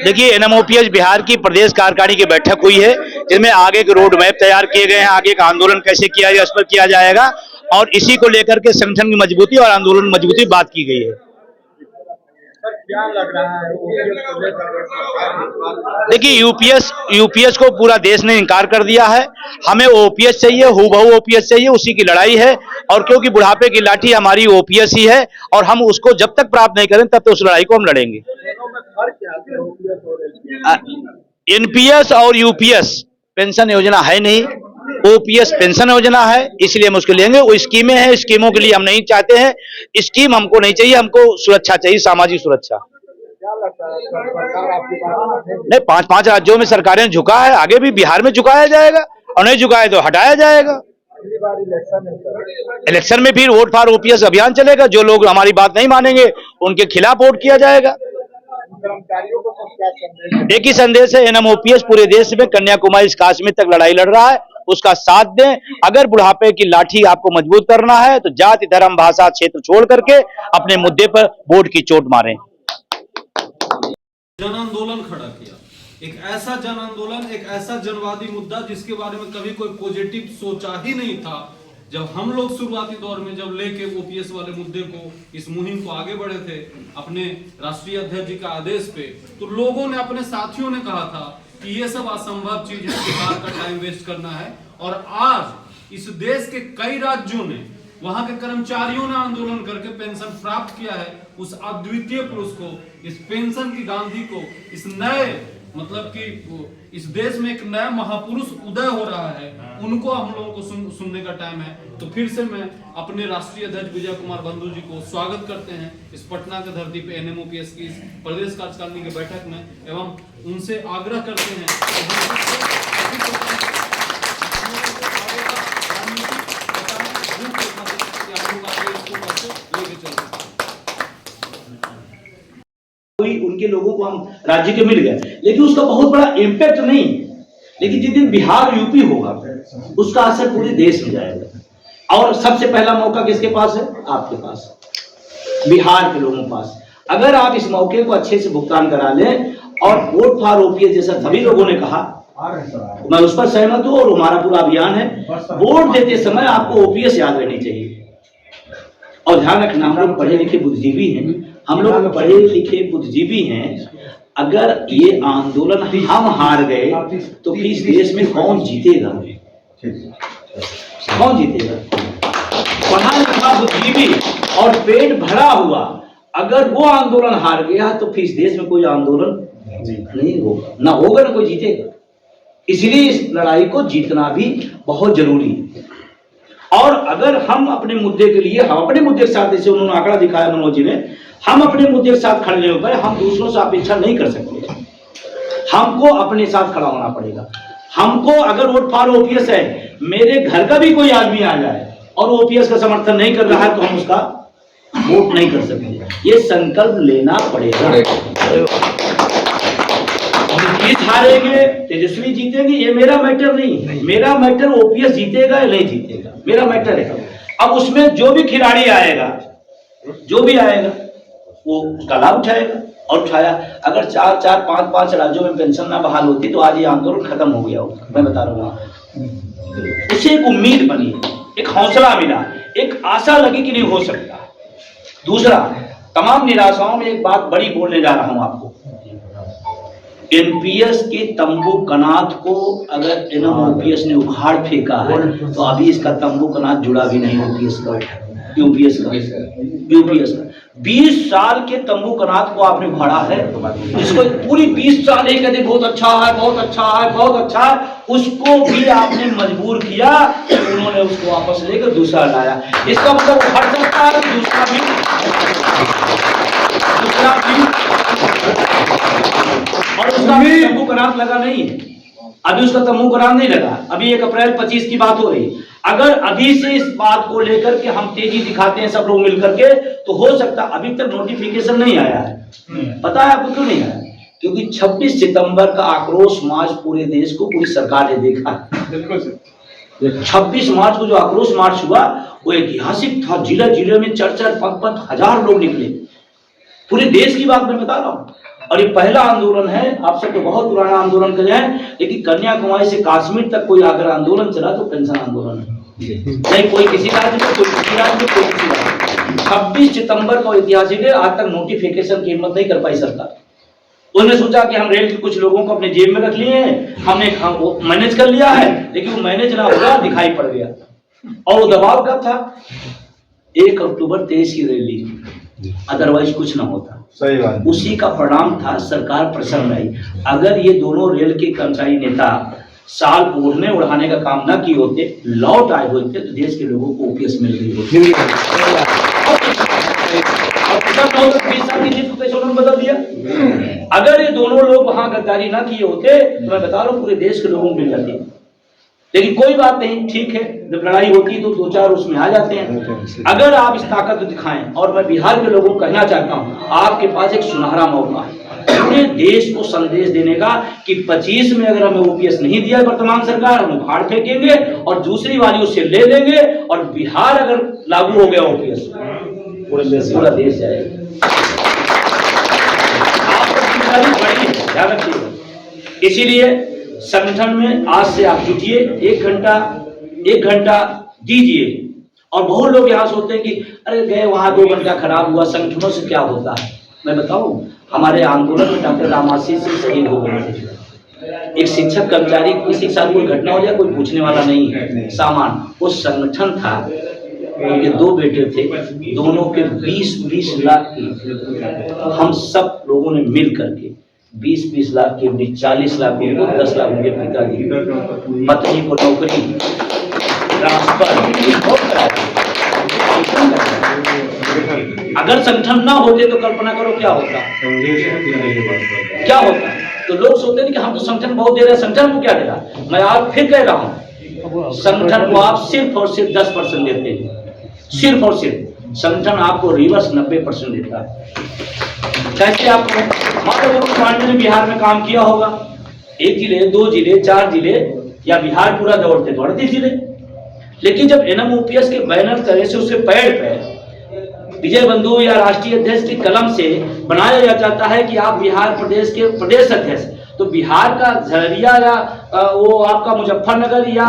देखिए, एनएमओपीएस बिहार की प्रदेश कार्यकारिणी की बैठक हुई है, जिसमें आगे के रोड मैप तैयार किए गए हैं, आगे का आंदोलन कैसे किया जाए उस पर किया जाएगा, और इसी को लेकर के संगठन की मजबूती और आंदोलन मजबूती बात की गई है। क्या लग रहा है देखिए, यूपीएस को पूरा देश ने इनकार कर दिया है। हमें ओपीएस चाहिए, हूबहू ओपीएस चाहिए, उसी की लड़ाई है। और क्योंकि बुढ़ापे की लाठी हमारी ओपीएस ही है, और हम उसको जब तक प्राप्त नहीं करें तब तक उस लड़ाई को हम लड़ेंगे। एनपीएस और यूपीएस पेंशन योजना है नहीं, ओपीएस पेंशन योजना है, इसलिए हम उसको लेंगे। वो स्कीमें हैं, स्कीमों के लिए हम नहीं चाहते हैं। स्कीम हमको नहीं चाहिए, हमको सुरक्षा चाहिए, सामाजिक सुरक्षा। क्या लगता है सरकार आपकी बात नहीं, 5 राज्यों में सरकारें झुका है, आगे भी बिहार में झुकाया जाएगा, और नहीं झुकाए तो हटाया जाएगा। अगली बार इलेक्शन में फिर वोट फॉर ओपीएस अभियान चलेगा। जो लोग हमारी बात नहीं मानेंगे उनके खिलाफ वोट किया जाएगा। कर्मचारियों को क्या संदेश? एक ही संदेश है, एनएमओपीएस पूरे देश में कन्याकुमारी से कश्मीर तक लड़ाई लड़ रहा है, उसका साथ दें। अगर बुढ़ापे की लाठी आपको मजबूत करना है तो जाति, धर्म, भाषा, क्षेत्र छोड़ करके अपने मुद्दे पर वोट की चोट मारें। जन आंदोलन खड़ा किया, एक ऐसा जन आंदोलन, एक ऐसा जनवादी मुद्दा जिसके बारे में कभी कोई पॉजिटिव सोचा ही नहीं था। जब हम लोग शुरुआती दौर में जब लेके ओपीएस वाले मुद्दे को, इस मुहिम को आगे बढ़े थे अपने राष्ट्रीय अध्यक्ष जी का आदेश पे, तो लोगों ने, अपने साथियों ने कहा था कि ये सब असंभव चीज है, बेकार का टाइम वेस्ट करना है। और आज इस देश के कई राज्यों ने, वहां के कर्मचारियों ने आंदोलन करके पेंशन प्राप्त किया है। उस अद्वितीय पुरुष को, इस पेंशन की गांधी को, इस नए, मतलब कि इस देश में एक नया महापुरुष उदय हो रहा है, उनको हम लोगों को सुनने का टाइम है। तो फिर से मैं अपने राष्ट्रीय अध्यक्ष विजय कुमार बंधु जी को स्वागत करते हैं इस पटना की धरती पे एनएमओपीएस की इस प्रदेश कार्यकारिणी की बैठक में, एवं उनसे आग्रह करते हैं कोई उनके लोगों को हम राज्य के मिल गए, लेकिन उसका बहुत बड़ा इम्पैक्ट नहीं। लेकिन जिस दिन बिहार यूपी होगा उसका असर पूरे देश में जाएगा। और सबसे पहला मौका किसके पास है? आपके पास, बिहार के लोगों के पास। अगर आप इस मौके को अच्छे से भुगतान करा लें, और वोट फॉर ओपीएस जैसा सभी लोगों ने कहा, मैं उस पर सहमत हूं, और हमारा पूरा अभियान है। वोट देते समय आपको ओपीएस याद रहनी चाहिए। और ध्यान रखना, हम लोग पढ़े लिखे बुद्धिजीवी हैं, हम लोग पढ़े लिखे बुद्धिजीवी हैं। अगर ये आंदोलन हम हार गए तो फिर इस देश में कौन जीतेगा? कौन जीतेगा? पढ़ा लिखा बुद्धिजीवी और पेट भरा हुआ, अगर वो आंदोलन हार गया तो फिर इस देश में कोई आंदोलन नहीं होगा, ना होगा ना कोई जीतेगा। इसलिए इस लड़ाई को जीतना भी बहुत जरूरी है। और अगर हम अपने मुद्दे के लिए, हम अपने मुद्दे के साथ, जैसे उन्होंने आंकड़ा दिखाया मनोज जी ने, हम अपने मुद्दे के साथ खड़े होकर हम दूसरों से अपेक्षा नहीं कर सकते। हमको अपने साथ खड़ा होना पड़ेगा। हमको, अगर वोट फॉर ओपीएस है, मेरे घर का भी कोई आदमी आ जाए और ओपीएस का समर्थन नहीं कर रहा है, तो हम उसका वोट नहीं कर सकते। ये संकल्प लेना पड़ेगा। जीत हारेंगे, तेजस्वी जीतेंगे, ये मेरा मैटर नहीं। मेरा मैटर ओपीएस जीतेगा या नहीं जीतेगा, मेरा मैटर है। अब उसमें जो भी खिलाड़ी आएगा, जो भी आएगा, वो उसका लाभ उठाएगा। और उठाया, अगर 4-4, 5-5 राज्यों में पेंशन ना बहाल होती तो आज ये आंदोलन खत्म हो गया होगा। मैं बता रहा हूँ, उसे एक उम्मीद बनी, एक हौसला मिला, एक आशा लगी कि नहीं हो सकता। दूसरा, तमाम निराशाओं में एक बात बड़ी बोलने जा रहा हूं आपको। एनपीएस के तंबू कनात को अगर एनएमओपीएस ने उखाड़ फेंका है तो अभी इसका तंबू कनात जुड़ा भी नहीं ओपीएस का, यूपीएस का 20 साल के तंबू कनात को आपने उखाड़ा है, जिसको पूरी 20 साल एक कहते बहुत अच्छा है, बहुत अच्छा है, बहुत अच्छा है, उसको भी आपने मजबूर किया, तो उन्होंने उसको वापस लेकर दूसरा लाया। इसका मतलब उखाड़ सकता है, दूसरा भी और उसका तंबू कनात लगा नहीं है। अभी उसका तंबू कनात नहीं लगा। अभी 1 अप्रैल 25 की बात हो रही। अगर अभी से इस बात को लेकर के हम तेजी दिखाते हैं सब लोग मिलकर के, तो हो सकता, अभी तक नोटिफिकेशन नहीं आया है। पता है आपको क्यों नहीं आया? क्योंकि 26 सितंबर का आक्रोश मार्च पूरे देश को, पूरी सरकार ने देखा है। 26 मार्च को जो आक्रोश मार्च हुआ वो ऐतिहासिक था। जिले जिले में 4-4, 5-5 हजार लोग निकले। पूरे देश की बात मैं बता रहा हूँ। और ये पहला आंदोलन है। आप सब तो बहुत पुराना आंदोलन कर हैं, लेकिन कन्याकुमारी से कश्मीर तक कोई अगर आंदोलन चला तो पेंशन आंदोलन है। नहीं कोई किसी राज्य में, कोई किसी राज्य में, कोई किसी राज्य में। 26 सितंबर का ऐतिहासिक है, आज तक नोटिफिकेशन की हिम्मत नहीं कर पाई सरकार। उन्होंने सोचा कि हम रेल के कुछ लोगों को अपने जेब में रख लिए हैं, हमने मैनेज कर लिया है, लेकिन वो मैनेज ना हुआ, दिखाई पड़ गया। और वो दबाव कब था? 1 अक्टूबर 23 की रैली, अदरवाइज कुछ ना होता। सही बात। उसी का परिणाम था, सरकार प्रसन्न रही। अगर ये दोनों रेल के कर्मचारी नेता साल ओढ़ने उड़ाने का काम ना किए होते, लौट आए होते, तो देश के लोगों को ओपीएस मिल गई होती। बदल दिया। अगर ये दोनों लोग वहां गद्दारी ना किए होते तो मैं बता रहा हूं पूरे देश के लोगों को मिल जाती। लेकिन कोई बात नहीं, ठीक है, जब लड़ाई होती है तो 2-4 उसमें आ जाते हैं। अगर आप इस ताकत को दिखाएं, और मैं बिहार के लोगों को कहना चाहता हूं, आपके पास एक सुनहरा मौका है पूरे देश को संदेश देने का कि 25 में अगर हमें ओपीएस नहीं दिया वर्तमान सरकार, हम उखाड़ फेंकेंगे और दूसरी वाली उससे ले लेंगे, और बिहार अगर लागू हो गया ओपीएस पूरा देश जाएगा। ध्यान रखिएगा। इसीलिए संगठन में आज से आप जुटिए, 1 घंटा दीजिए। और बहुत लोग यहाँ सोचते हैं कि अरे गए वहां 2 घंटा खराब हुआ, संगठनों से क्या होता है। मैं बताऊं, हमारे आंदोलन में डॉक्टर रामाशीष से शहीद हो गए थे। एक शिक्षक कर्मचारी, किसी के साथ कोई घटना हो जाए कोई पूछने वाला नहीं है, सामान। वो संगठन था, उनके 2 बेटे थे, दोनों के 20-20 लाख की, हम सब लोगों ने मिल करके 20-20 लाख की, 40 लाख उनको, 10 लाख उनके पिताजी, पत्नी को नौकरी ट्रांसफर। अगर संगठन ना होते तो कल्पना करो क्या होता, क्या होता। तो लोग सोचते हैं कि हम तो संगठन बहुत दे रहे हैं, संगठन को क्या दे रहा। मैं आज फिर कह रहा हूं, संगठन को आप सिर्फ और सिर्फ 10% देते हैं, सिर्फ और सिर्फ। संगठन आपको रिवर्स 90% देता है। कैसे? आपको मात्र पांडे ने बिहार में काम किया होगा, 1 जिले, 2 जिले, 4 जिले, या बिहार पूरा दौड़ते 38 जिले। लेकिन जब एनएमओपीएस के बैनर तरह से उसके पैड पे विजय बंधु या राष्ट्रीय अध्यक्ष की कलम से बनाया जाता है कि आप बिहार प्रदेश के प्रदेश अध्यक्ष, तो बिहार का झरिया या वो आपका मुजफ्फरनगर या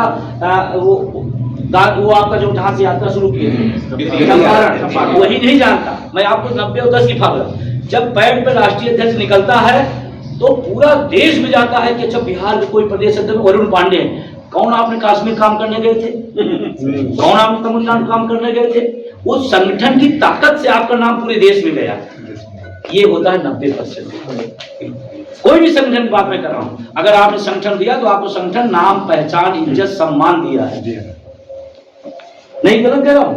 वो आपका जो जहां से यात्रा शुरू की चंपारण, वही नहीं जानता। मैं आपको 90 और 10 की खबर, जब पैड पे राष्ट्रीय अध्यक्ष निकलता है तो पूरा देश में जाता है कि अच्छा बिहार के कोई प्रदेश अध्यक्ष वरुण पांडे। कौन आपने कश्मीर काम करने गए थे? कौन आपने तमिलनाडु काम करने गए थे? उस संगठन की ताकत से आपका नाम पूरे देश में गया। ये होता है 90%। कोई भी संगठन की बात मैं कर रहा हूं, अगर आपने संगठन दिया तो आपको संगठन नाम, पहचान, इज्जत, सम्मान दिया है। नहीं गलत कह रहा हूं?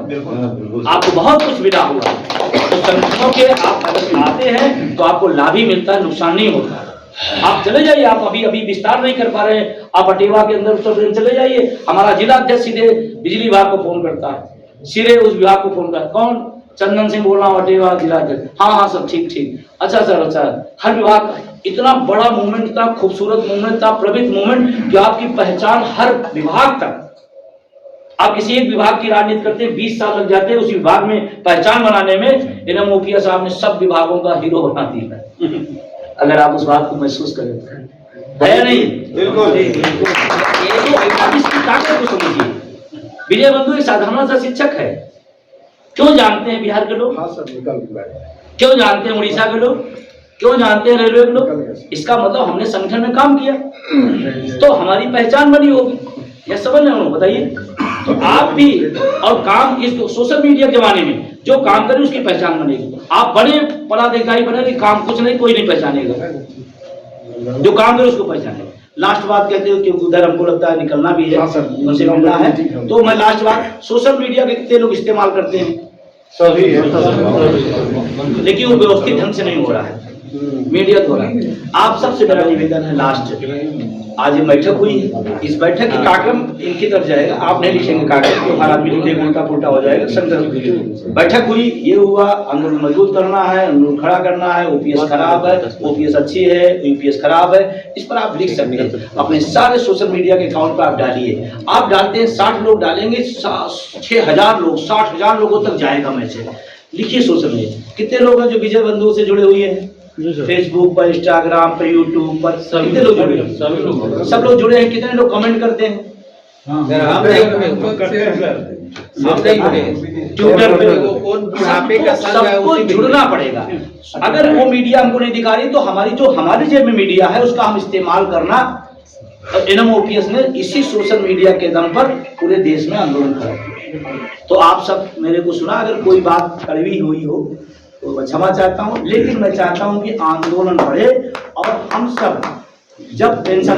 आपको बहुत कुछ मिला हुआ। तो संगठनों के आप अगर आते हैं तो आपको लाभ ही मिलता है, नुकसान नहीं होता। आप चले जाइए, आप अभी विस्तार नहीं कर पा रहे हैं, आप अटेवा के अंदर उत्तर चले जाइए। हमारा जिला अध्यक्ष सीधे बिजली विभाग को फोन करता है, सीधे उस विभाग को फोन करता है। कौन? चंदन सिंह बोल रहा हूँ, अटेवा जिला अध्यक्ष। हाँ सब ठीक। अच्छा सर, अच्छा। हर विभाग, इतना बड़ा मूवमेंट, इतना खूबसूरत मूवमेंट, इतना प्रबलित मूवमेंट कि आपकी पहचान हर विभाग तक। आप किसी एक विभाग की राजनीति करते हैं, 20 साल लग जाते हैं उस विभाग में पहचान बनाने में। एनएमओपीएस साहब ने सब विभागों का हीरो बना दिया है। अगर आप उस बात को महसूस करें, है नहीं? बिल्कुल। इसकी ताकत को समझिए। विजय बंधु एक साधारण सा शिक्षक है। क्यों जानते हैं बिहार के लोग? क्यों जानते हैं उड़ीसा के लोग? क्यों जानते हैं रेलवे के लोग? इसका मतलब हमने संगठन में काम किया तो हमारी पहचान बनी होगी। यह समझ रहे हो? बताइए। तो आप भी, और काम इस सोशल मीडिया के जमाने में जो काम करें उसकी पहचान बनेगी। आप बड़े पदाधिकारी बने, काम कुछ नहीं, कोई नहीं पहचानेगा। जो काम करे उसको पहचानेगा। लास्ट बात कहते हो कि उधर हमको लगता है निकलना भी है, उनसे मिलना है, तो मैं लास्ट बात, सोशल मीडिया के कितने लोग इस्तेमाल करते हैं? सभी, लेकिन वो व्यवस्थित ढंग से नहीं हो रहा है, मीडिया द्वारा। आप सबसे बड़ा निवेदन है, लास्ट आज ये बैठक हुई है, इस बैठक की कार्यक्रम इनकी तरफ जाएगा, आप नहीं लिखेंगे कार्यक्रम, तो हर आदमी लिखेगा, उल्टा पुल्टा हो जाएगा। बैठक हुई, ये हुआ, आंदोलन मजबूत करना है, आंदोलन खड़ा करना है, ओपीएस खराब है, ओपीएस अच्छी है, यूपीएस खराब है, इस पर आप लिख सकते हैं। अपने सारे सोशल मीडिया के अकाउंट पर आप डालिए। आप डालते हैं, 60 लोग डालेंगे, 6000 लोग, 60,000 लोगों तक जाएगा मैसेज। लिखिए सोशल मीडिया। कितने लोग हैं जो विजय बंधु से जुड़े हुए हैं? फेसबुक पर, इंस्टाग्राम पर, यूट्यूब पर कितने लोग जुड़े हैं? सभी लोग सब लोग जुड़े हैं। कितने लोग कमेंट करते हैं ट्विटर पे? सबको जुड़ना पड़ेगा। अगर वो मीडिया हमको नहीं दिखा रही तो हमारी जेब में मीडिया है, उसका हम इस्तेमाल करना। एनएम ओपीएस ने इसी सोशल मीडिया के दम पर पूरे देश में आंदोलन करा। तो आप सब मेरे को सुना, अगर कोई बात कड़वी हुई हो तो मैं क्षमा चाहता हूँ, लेकिन मैं चाहता हूँ कि आंदोलन बढ़े और हम सब जब पेंशन